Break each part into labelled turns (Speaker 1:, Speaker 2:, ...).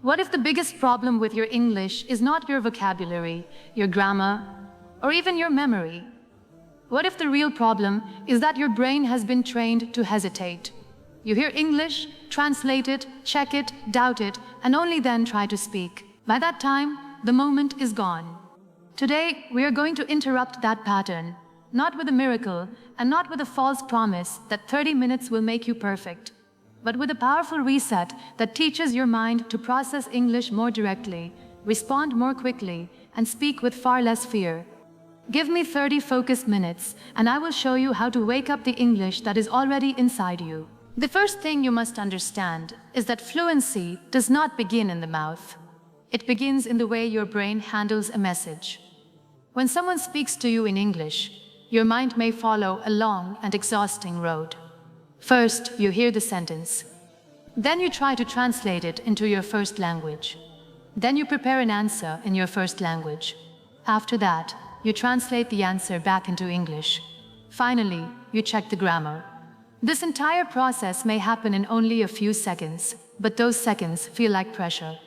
Speaker 1: What if the biggest problem with your English is not your vocabulary, your grammar, or even your memory? What if the real problem is that your brain has been trained to hesitate? You hear English, translate it, check it, doubt it, and only then try to speak. By that time, the moment is gone. Today, we are going to interrupt that pattern, not with a miracle and not with a false promise that 30 minutes will make you perfect, but with a powerful reset that teaches your mind to process English more directly, respond more quickly, and speak with far less fear. Give me 30 focused minutes, and I will show you how to wake up the English that is already inside you. The first thing you must understand is that fluency does not begin in the mouth. It begins in the way your brain handles a message. When someone speaks to you in English, your mind may follow a long and exhausting road. First, you hear the sentence. Then you try to translate it into your first language. Then you prepare an answer in your first language. After that, you translate the answer back into English. Finally, you check the grammar. This entire process may happen in only a few seconds, but those seconds feel like pressure.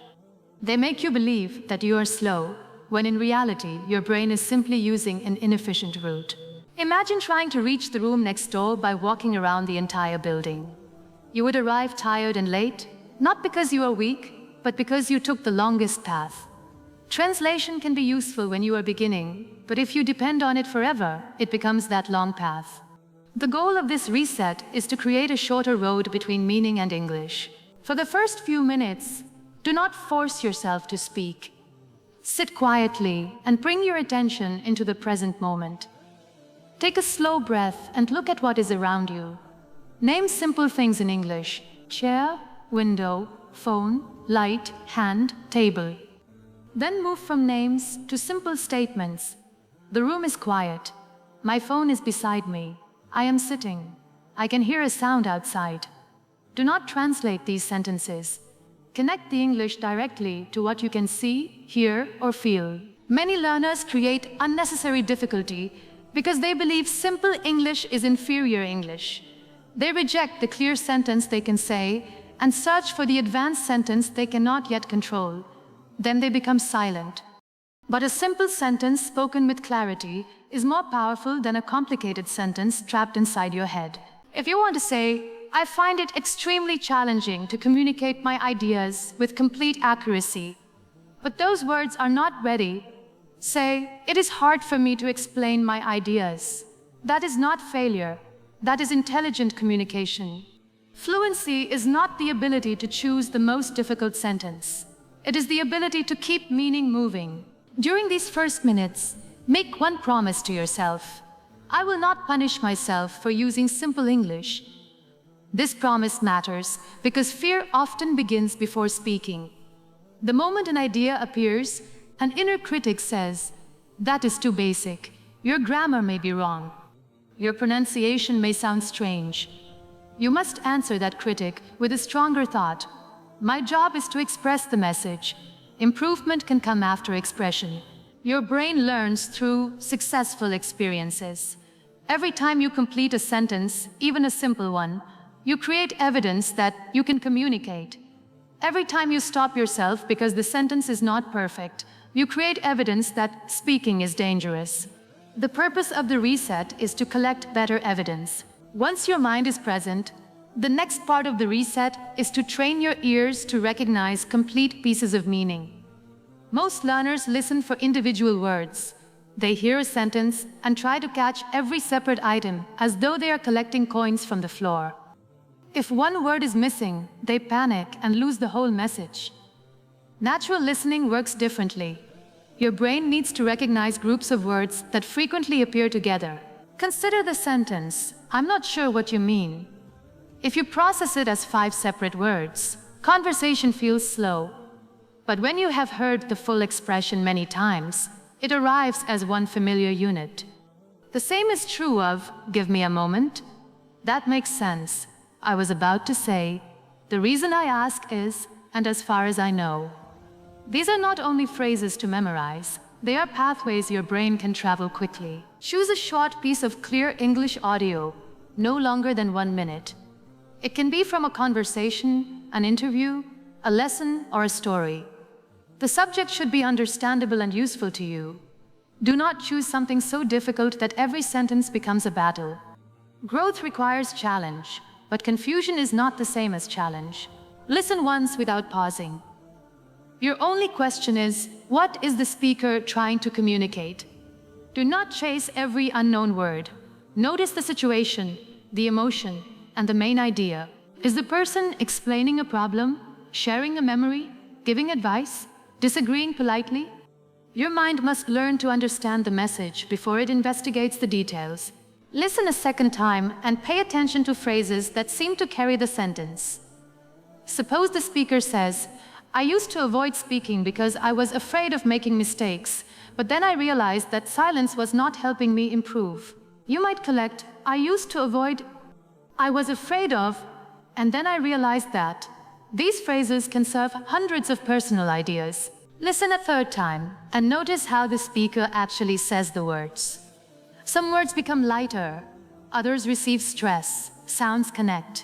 Speaker 1: They make you believe that you are slow, when in reality, your brain is simply using an inefficient route. Imagine trying to reach the room next door by walking around the entire building. You would arrive tired and late, not because you are weak, but because you took the longest path. Translation can be useful when you are beginning, but if you depend on it forever, it becomes that long path. The goal of this reset is to create a shorter road between meaning and English. For the first few minutes, do not force yourself to speak. Sit quietly and bring your attention into the present moment. Take a slow breath and look at what is around you. Name simple things in English: chair, window, phone, light, hand, table. Then move from names to simple statements. The room is quiet. My phone is beside me. I am sitting. I can hear a sound outside. Do not translate these sentences. Connect the English directly to what you can see, hear, or feel. Many learners create unnecessary difficulty because they believe simple English is inferior English. They reject the clear sentence they can say and search for the advanced sentence they cannot yet control. Then they become silent. But a simple sentence spoken with clarity is more powerful than a complicated sentence trapped inside your head. If you want to say, "I find it extremely challenging to communicate my ideas with complete accuracy," but those words are not ready, say, "It is hard for me to explain my ideas." That is not failure. That is intelligent communication. Fluency is not the ability to choose the most difficult sentence. It is the ability to keep meaning moving. During these first minutes, make one promise to yourself. I will not punish myself for using simple English. This promise matters because fear often begins before speaking. The moment an idea appears, an inner critic says, "That is too basic. Your grammar may be wrong. Your pronunciation may sound strange." You must answer that critic with a stronger thought. My job is to express the message. Improvement can come after expression. Your brain learns through successful experiences. Every time you complete a sentence, even a simple one, you create evidence that you can communicate. Every time you stop yourself because the sentence is not perfect, you create evidence that speaking is dangerous. The purpose of the reset is to collect better evidence. Once your mind is present, the next part of the reset is to train your ears to recognize complete pieces of meaning. Most learners listen for individual words. They hear a sentence and try to catch every separate item as though they are collecting coins from the floor. If one word is missing, they panic and lose the whole message. Natural listening works differently. Your brain needs to recognize groups of words that frequently appear together. Consider the sentence, "I'm not sure what you mean." If you process it as 5 separate words, conversation feels slow. But when you have heard the full expression many times, it arrives as one familiar unit. The same is true of, "Give me a moment." That makes sense. I was about to say, "The reason I ask is, and as far as I know." These are not only phrases to memorize, they are pathways your brain can travel quickly. Choose a short piece of clear English audio, no longer than 1 minute. It can be from a conversation, an interview, a lesson, or a story. The subject should be understandable and useful to you. Do not choose something so difficult that every sentence becomes a battle. Growth requires challenge, but confusion is not the same as challenge. Listen once without pausing. Your only question is, what is the speaker trying to communicate? Do not chase every unknown word. Notice the situation, the emotion, and the main idea. Is the person explaining a problem, sharing a memory, giving advice, disagreeing politely? Your mind must learn to understand the message before it investigates the details. Listen a second time and pay attention to phrases that seem to carry the sentence. Suppose the speaker says, I used to avoid speaking because I was afraid of making mistakes, but then I realized that silence was not helping me improve. You might collect, I was afraid of, and then I realized that. These phrases can serve hundreds of personal ideas. Listen a third time and notice how the speaker actually says the words. Some words become lighter, others receive stress, sounds connect.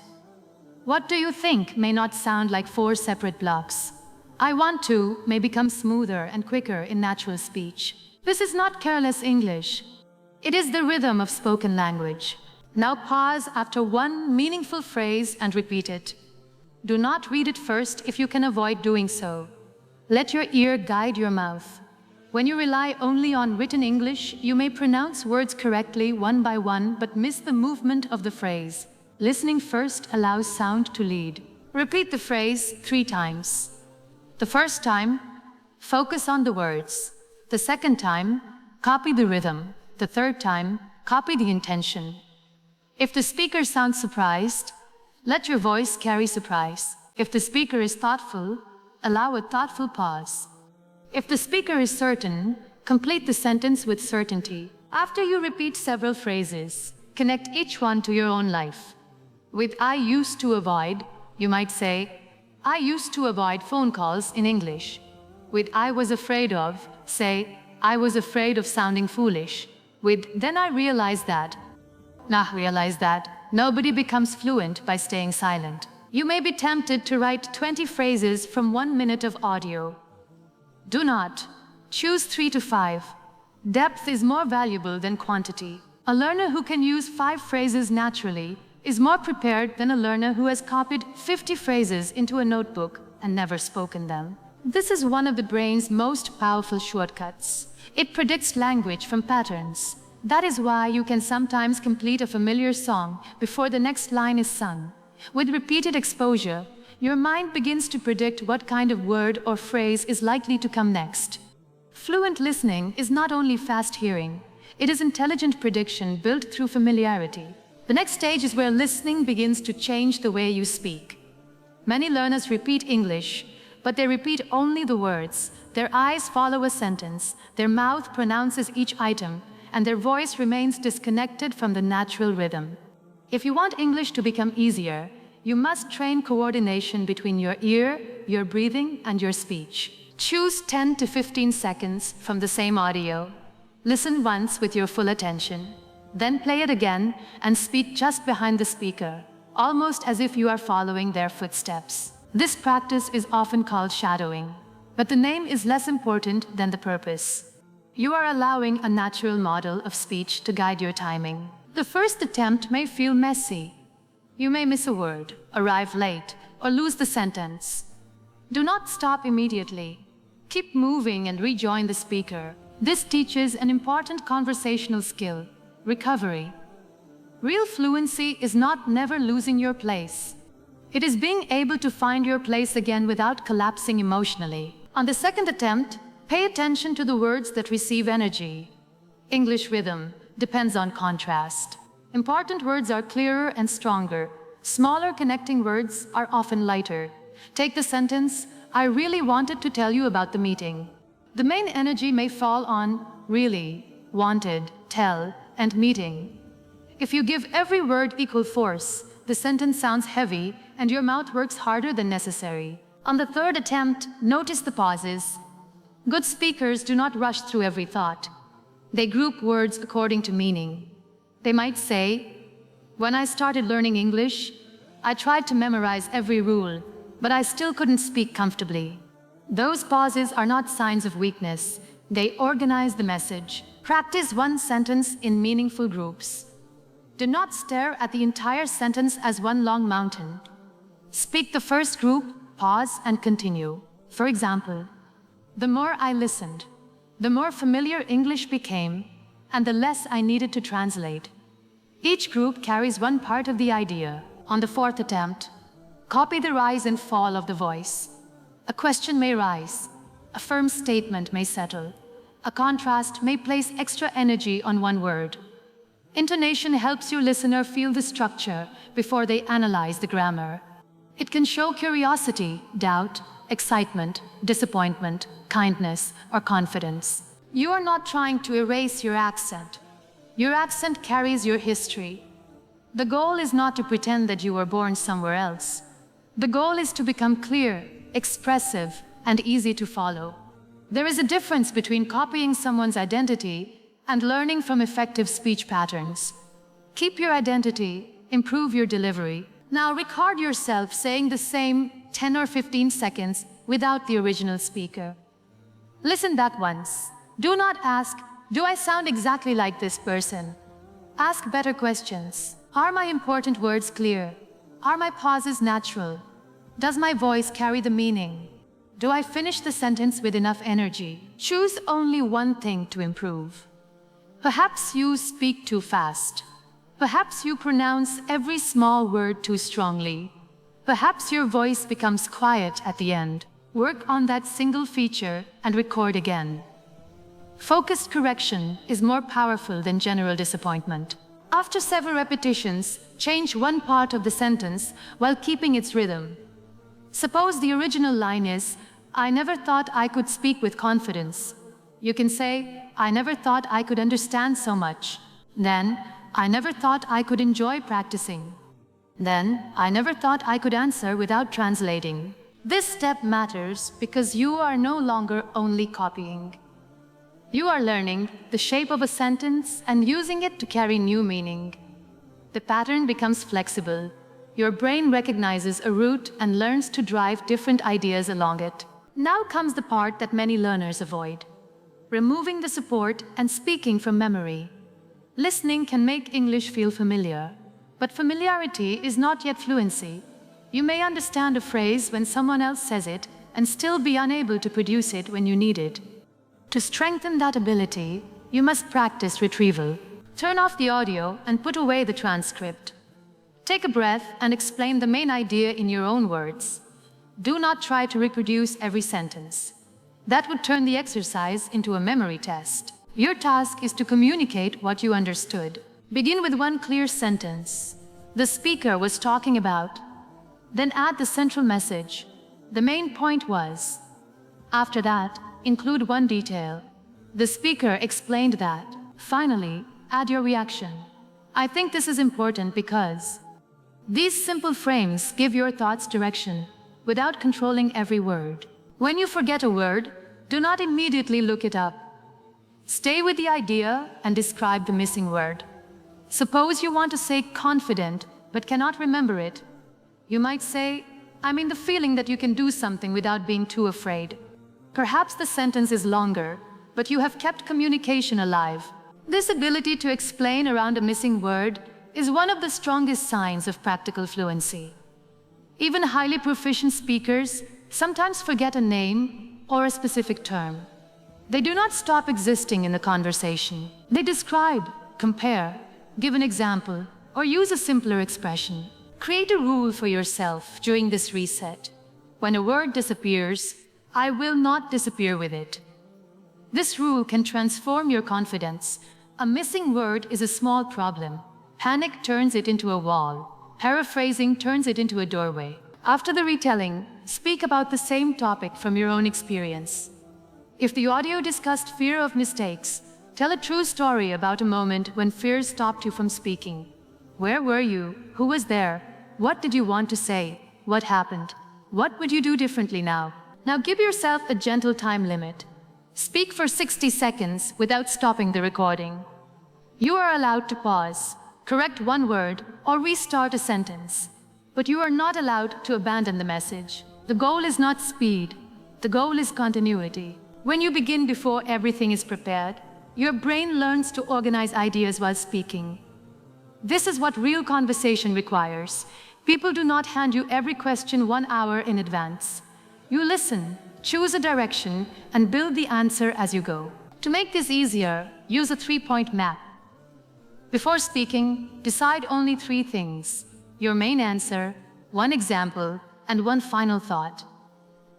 Speaker 1: What do you think may not sound like 4 separate blocks? I want to may become smoother and quicker in natural speech. This is not careless English. It is the rhythm of spoken language. Now pause after one meaningful phrase and repeat it. Do not read it first if you can avoid doing so. Let your ear guide your mouth. When you rely only on written English, you may pronounce words correctly one by one but miss the movement of the phrase. Listening first allows sound to lead. Repeat the phrase 3 times. The first time, focus on the words. The second time, copy the rhythm. The third time, copy the intention. If the speaker sounds surprised, let your voice carry surprise. If the speaker is thoughtful, allow a thoughtful pause. If the speaker is certain, complete the sentence with certainty. After you repeat several phrases, connect each one to your own life. With I used to avoid, you might say, I used to avoid phone calls in English. With I was afraid of, say, I was afraid of sounding foolish. With then I realized that, nobody becomes fluent by staying silent. You may be tempted to write 20 phrases from 1 minute of audio. Do not. Choose 3 to 5. Depth is more valuable than quantity. A learner who can use 5 phrases naturally is more prepared than a learner who has copied 50 phrases into a notebook and never spoken them. This is one of the brain's most powerful shortcuts. It predicts language from patterns. That is why you can sometimes complete a familiar song before the next line is sung. With repeated exposure, your mind begins to predict what kind of word or phrase is likely to come next. Fluent listening is not only fast hearing, it is intelligent prediction built through familiarity. The next stage is where listening begins to change the way you speak. Many learners repeat English, but they repeat only the words. Their eyes follow a sentence, their mouth pronounces each item, and their voice remains disconnected from the natural rhythm. If you want English to become easier, you must train coordination between your ear, your breathing, and your speech. Choose 10 to 15 seconds from the same audio. Listen once with your full attention. Then play it again and speak just behind the speaker, almost as if you are following their footsteps. This practice is often called shadowing, but the name is less important than the purpose. You are allowing a natural model of speech to guide your timing. The first attempt may feel messy. You may miss a word, arrive late, or lose the sentence. Do not stop immediately. Keep moving and rejoin the speaker. This teaches an important conversational skill: recovery. Real fluency is not never losing your place. It is being able to find your place again without collapsing emotionally. On the second attempt, pay attention to the words that receive energy. English rhythm depends on contrast. Important words are clearer and stronger. Smaller connecting words are often lighter. Take the sentence, I really wanted to tell you about the meeting. The main energy may fall on really, wanted, tell, and meeting. If you give every word equal force, the sentence sounds heavy and your mouth works harder than necessary. On the third attempt, notice the pauses. Good speakers do not rush through every thought. They group words according to meaning. They might say, when I started learning English, I tried to memorize every rule, but I still couldn't speak comfortably. Those pauses are not signs of weakness. They organize the message. Practice one sentence in meaningful groups. Do not stare at the entire sentence as one long mountain. Speak the first group, pause, and continue. For example, the more I listened, the more familiar English became, and the less I needed to translate. Each group carries one part of the idea. On the fourth attempt, copy the rise and fall of the voice. A question may rise. A firm statement may settle. A contrast may place extra energy on one word. Intonation helps your listener feel the structure before they analyze the grammar. It can show curiosity, doubt, excitement, disappointment, kindness, or confidence. You are not trying to erase your accent. Your accent carries your history. The goal is not to pretend that you were born somewhere else. The goal is to become clear, expressive, and easy to follow. There is a difference between copying someone's identity and learning from effective speech patterns. Keep your identity, improve your delivery. Now record yourself saying the same 10 or 15 seconds without the original speaker. Listen back once. Do not ask, do I sound exactly like this person? Ask better questions. Are my important words clear? Are my pauses natural? Does my voice carry the meaning? Do I finish the sentence with enough energy? Choose only one thing to improve. Perhaps you speak too fast. Perhaps you pronounce every small word too strongly. Perhaps your voice becomes quiet at the end. Work on that single feature and record again. Focused correction is more powerful than general disappointment. After several repetitions, change one part of the sentence while keeping its rhythm. Suppose the original line is, I never thought I could speak with confidence. You can say, I never thought I could understand so much. Then, I never thought I could enjoy practicing. Then, I never thought I could answer without translating. This step matters because you are no longer only copying. You are learning the shape of a sentence and using it to carry new meaning. The pattern becomes flexible. Your brain recognizes a route and learns to drive different ideas along it. Now comes the part that many learners avoid. Removing the support and speaking from memory. Listening can make English feel familiar, but familiarity is not yet fluency. You may understand a phrase when someone else says it and still be unable to produce it when you need it. To strengthen that ability, you must practice retrieval. Turn off the audio and put away the transcript. Take a breath and explain the main idea in your own words. Do not try to reproduce every sentence. That would turn the exercise into a memory test. Your task is to communicate what you understood. Begin with one clear sentence. The speaker was talking about. Then add the central message. The main point was. After that, include one detail. The speaker explained that. Finally, add your reaction. I think this is important because these simple frames give your thoughts direction without controlling every word. When you forget a word, do not immediately look it up. Stay with the idea and describe the missing word. Suppose you want to say confident but cannot remember it. You might say, I mean the feeling that you can do something without being too afraid. Perhaps the sentence is longer, but you have kept communication alive. This ability to explain around a missing word is one of the strongest signs of practical fluency. Even highly proficient speakers sometimes forget a name or a specific term. They do not stop existing in the conversation. They describe, compare, give an example, or use a simpler expression. Create a rule for yourself during this reset. When a word disappears, I will not disappear with it. This rule can transform your confidence. A missing word is a small problem. Panic turns it into a wall. Paraphrasing turns it into a doorway. After the retelling, speak about the same topic from your own experience. If the audio discussed fear of mistakes, tell a true story about a moment when fear stopped you from speaking. Where were you? Who was there? What did you want to say? What happened? What would you do differently now? Now give yourself a gentle time limit. Speak for 60 seconds without stopping the recording. You are allowed to pause, correct one word, or restart a sentence. But you are not allowed to abandon the message. The goal is not speed. The goal is continuity. When you begin before everything is prepared, your brain learns to organize ideas while speaking. This is what real conversation requires. People do not hand you every question 1 hour in advance. You listen, choose a direction, and build the answer as you go. To make this easier, use a 3-point map. Before speaking, decide only 3 things: your main answer, 1 example, and 1 final thought.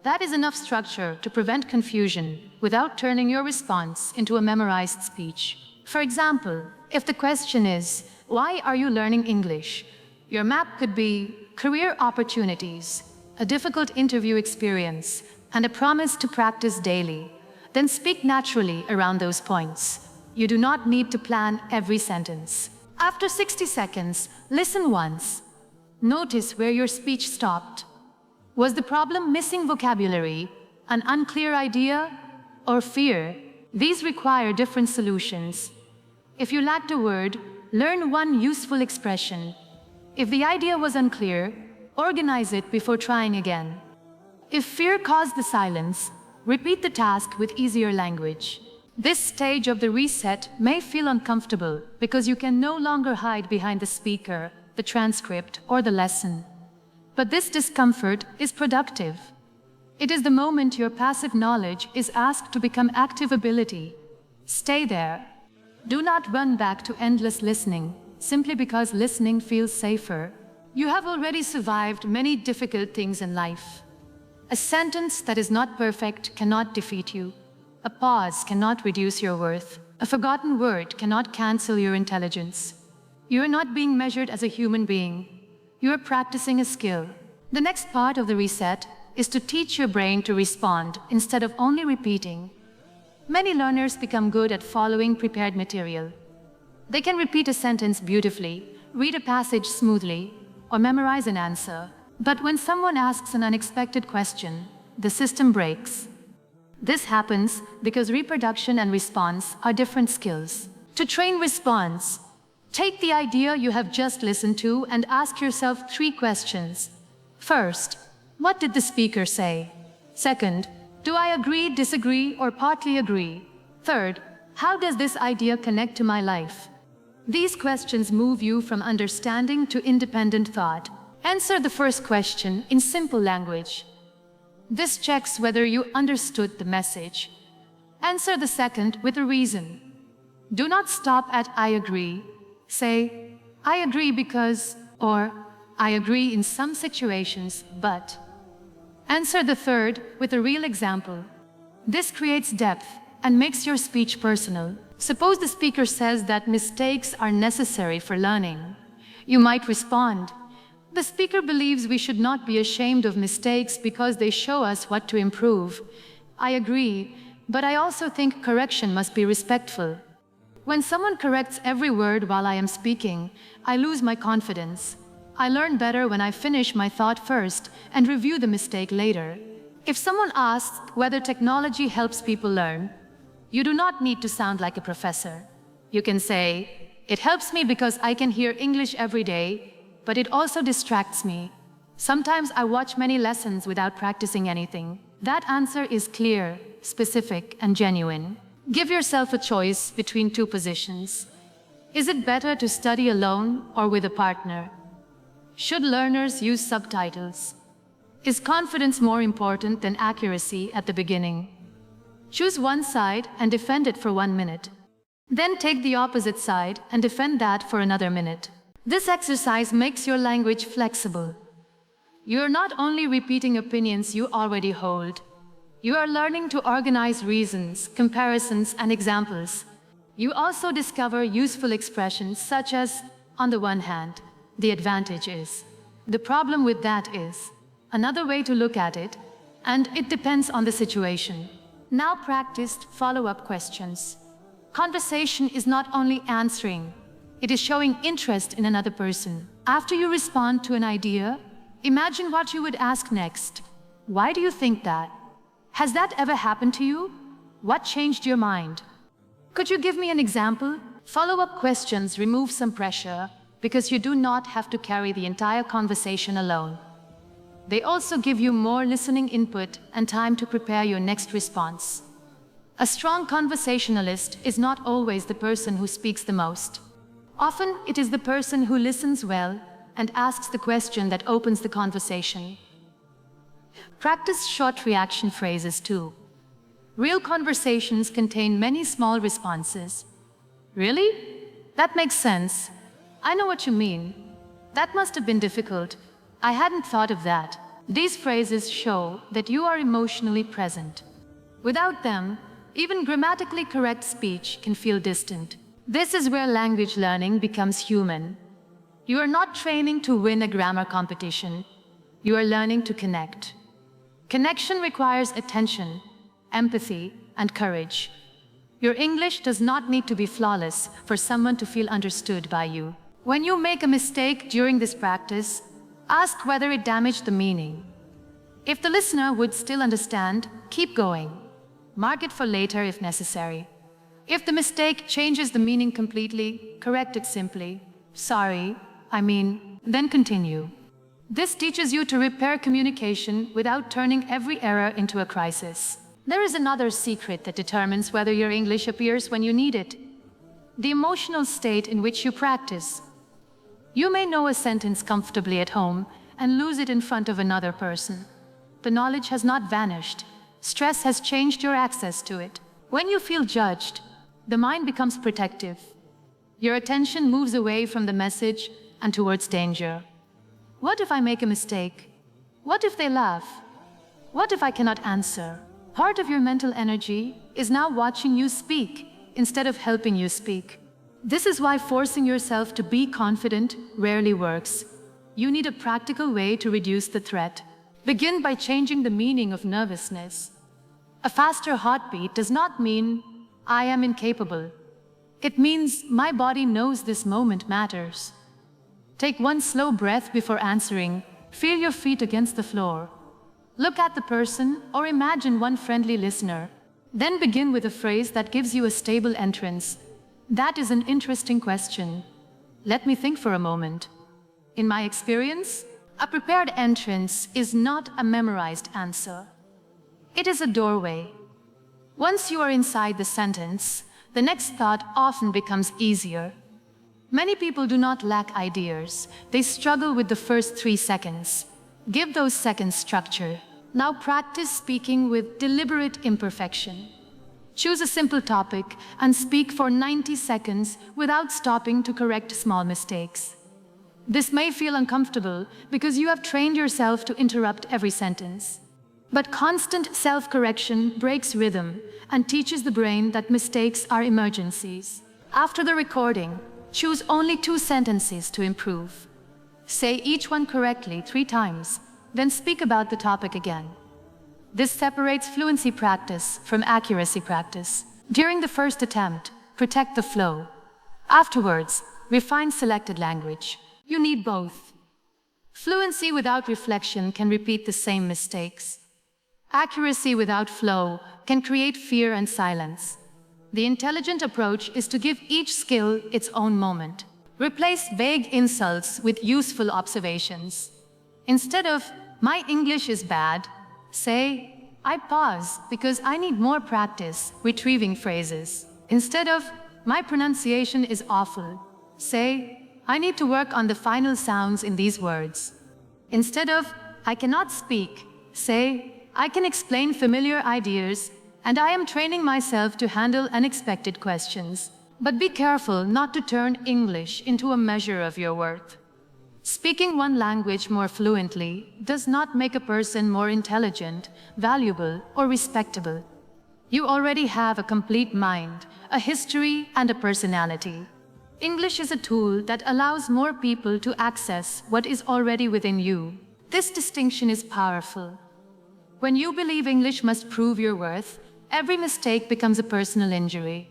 Speaker 1: That is enough structure to prevent confusion without turning your response into a memorized speech. For example, if the question is, "Why are you learning English?" your map could be career opportunities, a difficult interview experience, and a promise to practice daily. Then speak naturally around those points. You do not need to plan every sentence. After 60 seconds, listen once. Notice where your speech stopped. Was the problem missing vocabulary, an unclear idea, or fear? These require different solutions. If you lacked a word, learn 1 useful expression. If the idea was unclear, organize it before trying again. If fear caused the silence, repeat the task with easier language. This stage of the reset may feel uncomfortable because you can no longer hide behind the speaker, the transcript, or the lesson. But this discomfort is productive. It is the moment your passive knowledge is asked to become active ability. Stay there. Do not run back to endless listening, simply because listening feels safer. You have already survived many difficult things in life. A sentence that is not perfect cannot defeat you. A pause cannot reduce your worth. A forgotten word cannot cancel your intelligence. You are not being measured as a human being. You are practicing a skill. The next part of the reset is to teach your brain to respond instead of only repeating. Many learners become good at following prepared material. They can repeat a sentence beautifully, read a passage smoothly, or memorize an answer. But when someone asks an unexpected question, the system breaks. This happens because reproduction and response are different skills. To train response, take the idea you have just listened to and ask yourself 3 questions. First, what did the speaker say? Second, do I agree, disagree, or partly agree? Third, how does this idea connect to my life? These questions move you from understanding to independent thought. Answer the first question in simple language. This checks whether you understood the message. Answer the second with a reason. Do not stop at "I agree." Say, "I agree because," or "I agree in some situations, but." Answer the third with a real example. This creates depth and makes your speech personal. Suppose the speaker says that mistakes are necessary for learning. You might respond, "The speaker believes we should not be ashamed of mistakes because they show us what to improve. I agree, but I also think correction must be respectful. When someone corrects every word while I am speaking, I lose my confidence. I learn better when I finish my thought first and review the mistake later." If someone asks whether technology helps people learn, you do not need to sound like a professor. You can say, "It helps me because I can hear English every day, but it also distracts me. Sometimes I watch many lessons without practicing anything." That answer is clear, specific, and genuine. Give yourself a choice between 2 positions. Is it better to study alone or with a partner? Should learners use subtitles? Is confidence more important than accuracy at the beginning? Choose one side and defend it for 1 minute. Then take the opposite side and defend that for another minute. This exercise makes your language flexible. You are not only repeating opinions you already hold. You are learning to organize reasons, comparisons, and examples. You also discover useful expressions such as, "On the one hand, the advantage is." The problem with that is, another way to look at it, and it depends on the situation. Now practice follow-up questions. Conversation is not only answering, it is showing interest in another person. After you respond to an idea, imagine what you would ask next. Why do you think that? Has that ever happened to you? What changed your mind? Could you give me an example? Follow-up questions remove some pressure because you do not have to carry the entire conversation alone. They also give you more listening input and time to prepare your next response. A strong conversationalist is not always the person who speaks the most. Often, it is the person who listens well and asks the question that opens the conversation. Practice short reaction phrases too. Real conversations contain many small responses. Really? That makes sense. I know what you mean. That must have been difficult. I hadn't thought of that. These phrases show that you are emotionally present. Without them, even grammatically correct speech can feel distant. This is where language learning becomes human. You are not training to win a grammar competition. You are learning to connect. Connection requires attention, empathy, and courage. Your English does not need to be flawless for someone to feel understood by you. When you make a mistake during this practice, ask whether it damaged the meaning. If the listener would still understand, keep going. Mark it for later if necessary. If the mistake changes the meaning completely, correct it simply. Sorry, then continue. This teaches you to repair communication without turning every error into a crisis. There is another secret that determines whether your English appears when you need it. The emotional state in which you practice. You may know a sentence comfortably at home and lose it in front of another person. The knowledge has not vanished. Stress has changed your access to it. When you feel judged, the mind becomes protective. Your attention moves away from the message and towards danger. What if I make a mistake? What if they laugh? What if I cannot answer? Part of your mental energy is now watching you speak instead of helping you speak. This is why forcing yourself to be confident rarely works. You need a practical way to reduce the threat. Begin by changing the meaning of nervousness. A faster heartbeat does not mean I am incapable. It means my body knows this moment matters. Take one slow breath before answering. Feel your feet against the floor. Look at the person or imagine one friendly listener. Then begin with a phrase that gives you a stable entrance. That is an interesting question. Let me think for a moment. In my experience, a prepared entrance is not a memorized answer. It is a doorway. Once you are inside the sentence, the next thought often becomes easier. Many people do not lack ideas. They struggle with the first 3 seconds. Give those seconds structure. Now practice speaking with deliberate imperfection. Choose a simple topic and speak for 90 seconds without stopping to correct small mistakes. This may feel uncomfortable because you have trained yourself to interrupt every sentence. But constant self-correction breaks rhythm and teaches the brain that mistakes are emergencies. After the recording, choose only 2 sentences to improve. Say each one correctly 3 times, then speak about the topic again. This separates fluency practice from accuracy practice. During the first attempt, protect the flow. Afterwards, refine selected language. You need both. Fluency without reflection can repeat the same mistakes. Accuracy without flow can create fear and silence. The intelligent approach is to give each skill its own moment. Replace vague insults with useful observations. Instead of, "My English is bad," say, "I pause because I need more practice retrieving phrases." Instead of, "My pronunciation is awful," say, "I need to work on the final sounds in these words." Instead of, "I cannot speak," say, "I can explain familiar ideas, and I am training myself to handle unexpected questions." But be careful not to turn English into a measure of your worth. Speaking one language more fluently does not make a person more intelligent, valuable, or respectable. You already have a complete mind, a history, and a personality. English is a tool that allows more people to access what is already within you. This distinction is powerful. When you believe English must prove your worth, every mistake becomes a personal injury.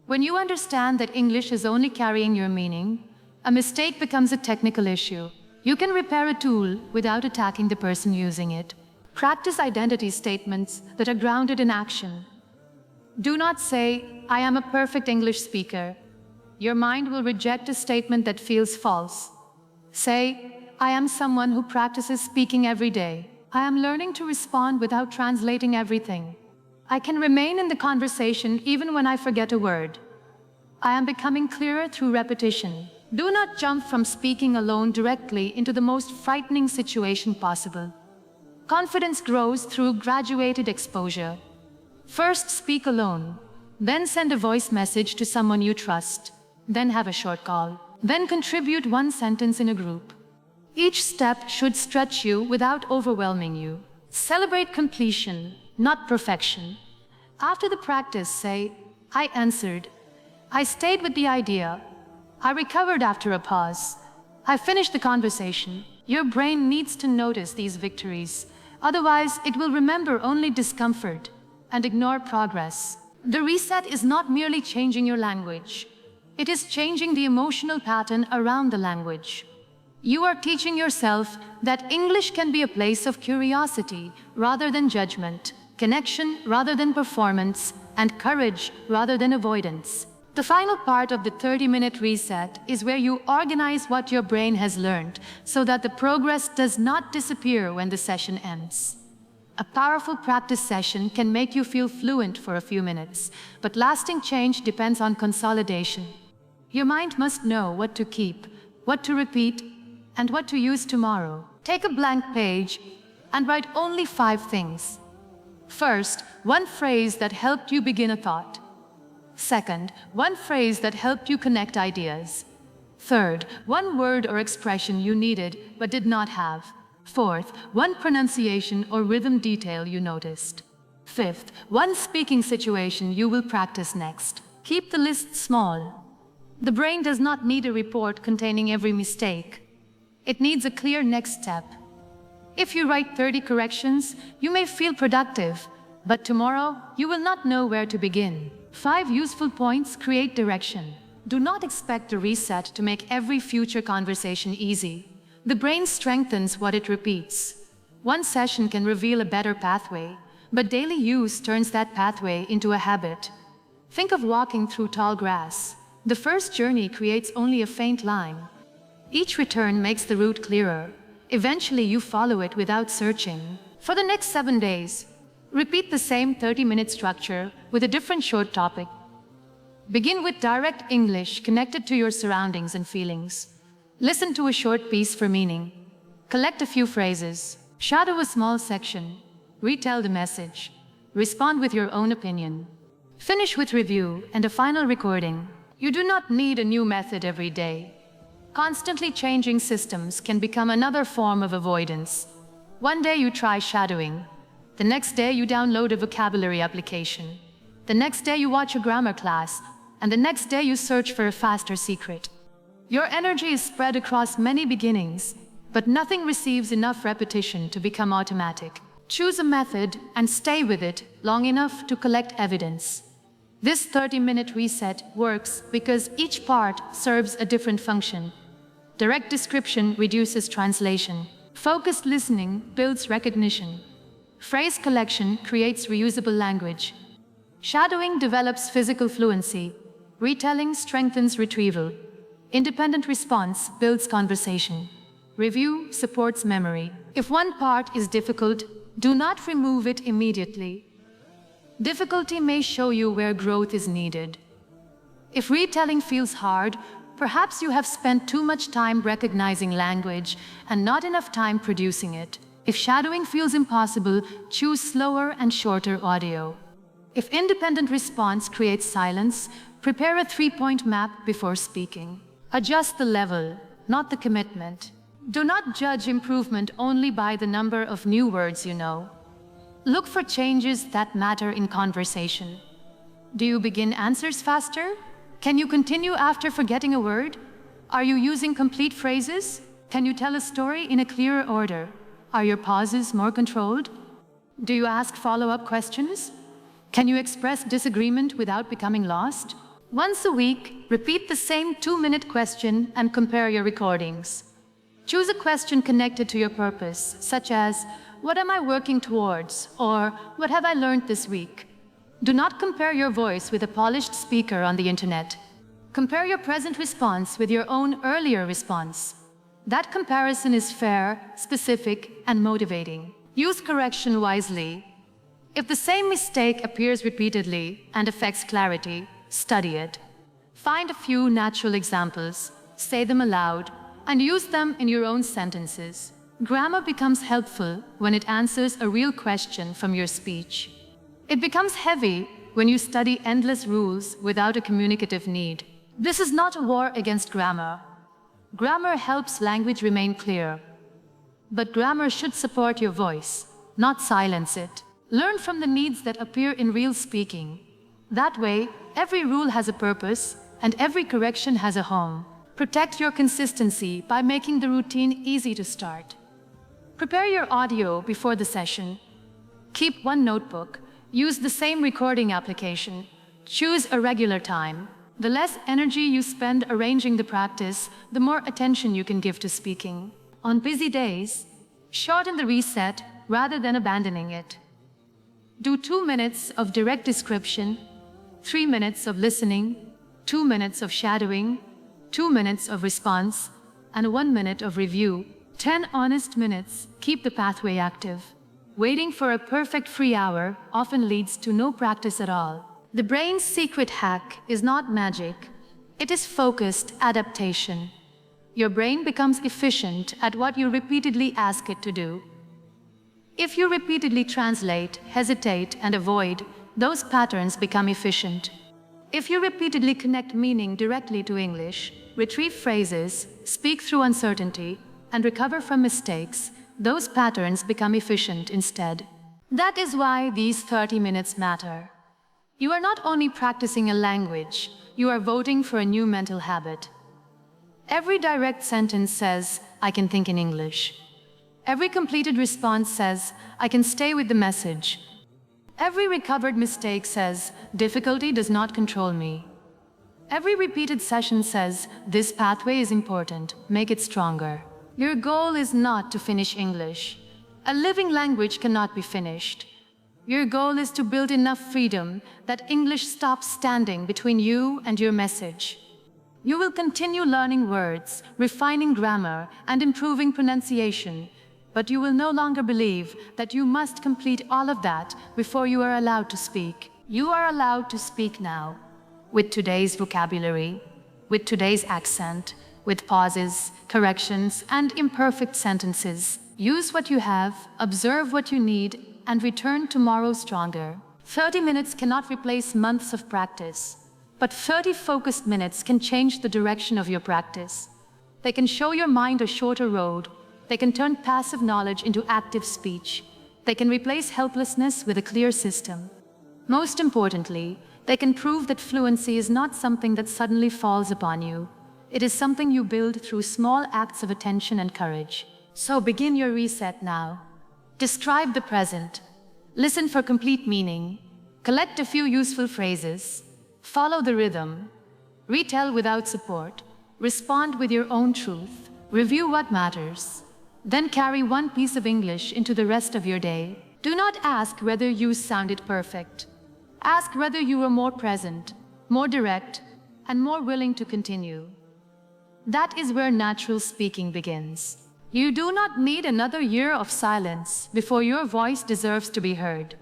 Speaker 1: When you understand that English is only carrying your meaning, a mistake becomes a technical issue. You can repair a tool without attacking the person using it. Practice identity statements that are grounded in action. Do not say, "I am a perfect English speaker." Your mind will reject a statement that feels false. Say, I am someone who practices speaking every day. I am learning to respond without translating everything. I can remain in the conversation even when I forget a word. I am becoming clearer through repetition. Do not jump from speaking alone directly into the most frightening situation possible. Confidence grows through graduated exposure. First speak alone, then send a voice message to someone you trust, then have a short call, then contribute one sentence in a group. Each step should stretch you without overwhelming you. Celebrate completion, not perfection. After the practice, say, I answered. I stayed with the idea. I recovered after a pause. I finished the conversation. Your brain needs to notice these victories. Otherwise, it will remember only discomfort and ignore progress. The reset is not merely changing your language. It is changing the emotional pattern around the language. You are teaching yourself that English can be a place of curiosity rather than judgment, connection rather than performance, and courage rather than avoidance. The final part of the 30-minute reset is where you organize what your brain has learned so that the progress does not disappear when the session ends. A powerful practice session can make you feel fluent for a few minutes, but lasting change depends on consolidation. Your mind must know what to keep, what to repeat, and what to use tomorrow. Take a blank page and write only 5 things. First, one phrase that helped you begin a thought. Second, one phrase that helped you connect ideas. Third, one word or expression you needed but did not have. Fourth, one pronunciation or rhythm detail you noticed. Fifth, one speaking situation you will practice next. Keep the list small. The brain does not need a report containing every mistake. It needs a clear next step. If you write 30 corrections, you may feel productive, but tomorrow you will not know where to begin. 5 useful points create direction. Do not expect the reset to make every future conversation easy. The brain strengthens what it repeats. One session can reveal a better pathway, but daily use turns that pathway into a habit. Think of walking through tall grass. The first journey creates only a faint line. Each return makes the route clearer. Eventually you follow it without searching. For the next 7 days, repeat the same 30-minute structure with a different short topic. Begin with direct English connected to your surroundings and feelings. Listen to a short piece for meaning. Collect a few phrases. Shadow a small section. Retell the message. Respond with your own opinion. Finish with review and a final recording. You do not need a new method every day. Constantly changing systems can become another form of avoidance. One day you try shadowing. The next day you download a vocabulary application. The next day you watch a grammar class. And the next day you search for a faster secret. Your energy is spread across many beginnings, but nothing receives enough repetition to become automatic. Choose a method and stay with it long enough to collect evidence. This 30-minute reset works because each part serves a different function. Direct description reduces translation. Focused listening builds recognition. Phrase collection creates reusable language. Shadowing develops physical fluency. Retelling strengthens retrieval. Independent response builds conversation. Review supports memory. If one part is difficult, do not remove it immediately. Difficulty may show you where growth is needed. If retelling feels hard, perhaps you have spent too much time recognizing language and not enough time producing it. If shadowing feels impossible, choose slower and shorter audio. If independent response creates silence, prepare a 3-point map before speaking. Adjust the level, not the commitment. Do not judge improvement only by the number of new words you know. Look for changes that matter in conversation. Do you begin answers faster? Can you continue after forgetting a word? Are you using complete phrases? Can you tell a story in a clearer order? Are your pauses more controlled? Do you ask follow-up questions? Can you express disagreement without becoming lost? Once a week, repeat the same 2-minute question and compare your recordings. Choose a question connected to your purpose, such as, what am I working towards? Or, what have I learned this week? Do not compare your voice with a polished speaker on the internet. Compare your present response with your own earlier response. That comparison is fair, specific, and motivating. Use correction wisely. If the same mistake appears repeatedly and affects clarity, study it. Find a few natural examples, say them aloud, and use them in your own sentences. Grammar becomes helpful when it answers a real question from your speech. It becomes heavy when you study endless rules without a communicative need. This is not a war against grammar. Grammar helps language remain clear. But grammar should support your voice, not silence it. Learn from the needs that appear in real speaking. That way, every rule has a purpose, and every correction has a home. Protect your consistency by making the routine easy to start. Prepare your audio before the session. Keep one notebook. Use the same recording application. Choose a regular time. The less energy you spend arranging the practice, the more attention you can give to speaking. On busy days, shorten the reset rather than abandoning it. Do 2 minutes of direct description, 3 minutes of listening, 2 minutes of shadowing, 2 minutes of response, and 1 minute of review. 10 honest minutes keep the pathway active. Waiting for a perfect free hour often leads to no practice at all. The brain's secret hack is not magic. It is focused adaptation. Your brain becomes efficient at what you repeatedly ask it to do. If you repeatedly translate, hesitate, and avoid, those patterns become efficient. If you repeatedly connect meaning directly to English, retrieve phrases, speak through uncertainty, and recover from mistakes, those patterns become efficient instead. That is why these 30 minutes matter. You are not only practicing a language, you are voting for a new mental habit. Every direct sentence says, "I can think in English." Every completed response says, "I can stay with the message." Every recovered mistake says, "Difficulty does not control me." Every repeated session says, "This pathway is important, make it stronger." Your goal is not to finish English. A living language cannot be finished. Your goal is to build enough freedom that English stops standing between you and your message. You will continue learning words, refining grammar, and improving pronunciation, but you will no longer believe that you must complete all of that before you are allowed to speak. You are allowed to speak now, with today's vocabulary, with today's accent, with pauses, corrections, and imperfect sentences. Use what you have, observe what you need, and return tomorrow stronger. 30 minutes cannot replace months of practice, but 30 focused minutes can change the direction of your practice. They can show your mind a shorter road. They can turn passive knowledge into active speech. They can replace helplessness with a clear system. Most importantly, they can prove that fluency is not something that suddenly falls upon you. It is something you build through small acts of attention and courage. So begin your reset now. Describe the present. Listen for complete meaning. Collect a few useful phrases. Follow the rhythm. Retell without support. Respond with your own truth. Review what matters. Then carry one piece of English into the rest of your day. Do not ask whether you sounded perfect. Ask whether you were more present, more direct, and more willing to continue. That is where natural speaking begins. You do not need another year of silence before your voice deserves to be heard.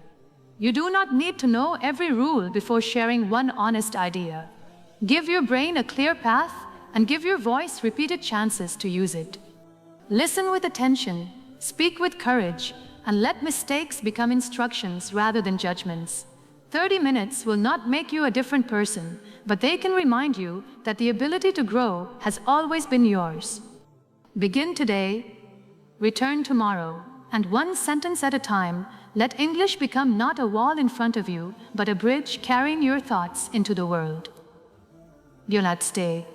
Speaker 1: You do not need to know every rule before sharing one honest idea. Give your brain a clear path and give your voice repeated chances to use it. Listen with attention, speak with courage, and let mistakes become instructions rather than judgments. 30 minutes will not make you a different person, but they can remind you that the ability to grow has always been yours. Begin today, return tomorrow, and one sentence at a time, let English become not a wall in front of you, but a bridge carrying your thoughts into the world. Namaste.